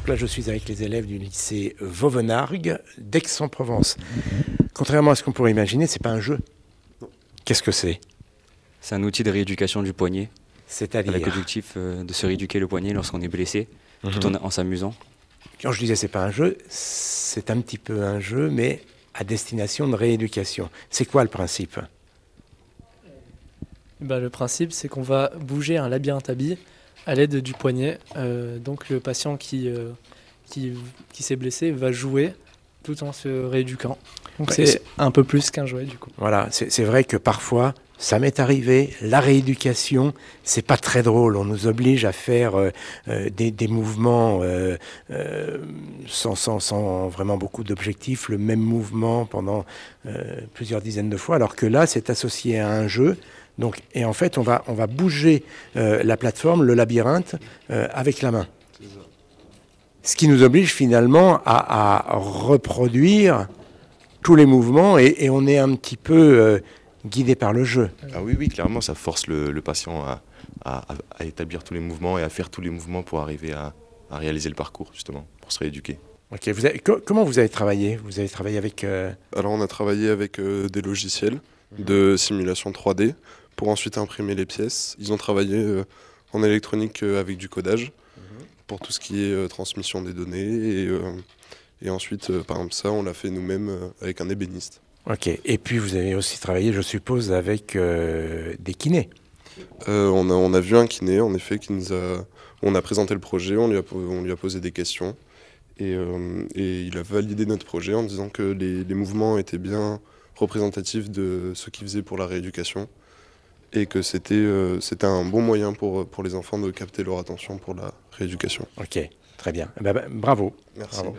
Donc là, je suis avec les élèves du lycée Vauvenargues d'Aix-en-Provence. Contrairement à ce qu'on pourrait imaginer, c'est pas un jeu. Qu'est-ce que c'est? C'est un outil de rééducation du poignet, C'est-à-dire, avec l'objectif de se rééduquer le poignet lorsqu'on est blessé, tout en s'amusant. quand je disais c'est pas un jeu, c'est un petit peu un jeu, mais à destination de rééducation. C'est quoi le principe? Le principe, c'est qu'on va bouger un labyrinthe à billes à l'aide du poignet. Donc le patient qui s'est blessé va jouer tout en se rééduquant. Donc Ouais, c'est un peu plus qu'un jouet du coup. Voilà, c'est vrai que parfois, ça m'est arrivé, la rééducation, c'est pas très drôle. On nous oblige à faire des mouvements sans vraiment beaucoup d'objectifs, le même mouvement pendant plusieurs dizaines de fois, alors que là, c'est associé à un jeu. Donc, et en fait, on va bouger la plateforme, le labyrinthe, avec la main. Ce qui nous oblige finalement à reproduire tous les mouvements et on est un petit peu guidé par le jeu. Ah oui, clairement, ça force le patient à établir tous les mouvements et à faire tous les mouvements pour arriver à réaliser le parcours, justement, pour se rééduquer. Ok, comment vous avez travaillé? Vous avez travaillé avec... Alors on a travaillé avec des logiciels de simulation 3D pour ensuite imprimer les pièces. Ils ont travaillé en électronique avec du codage pour tout ce qui est transmission des données et ensuite, par exemple, ça, on l'a fait nous-mêmes avec un ébéniste. Ok, et puis vous avez aussi travaillé, je suppose, avec des kinés. On a vu un kiné, en effet, on a présenté le projet, on lui a posé des questions et il a validé notre projet en disant que les mouvements étaient bien représentatifs de ce qu'il faisait pour la rééducation et que c'était un bon moyen pour les enfants de capter leur attention pour la rééducation. Ok, très bien. Bravo. Merci. Bravo.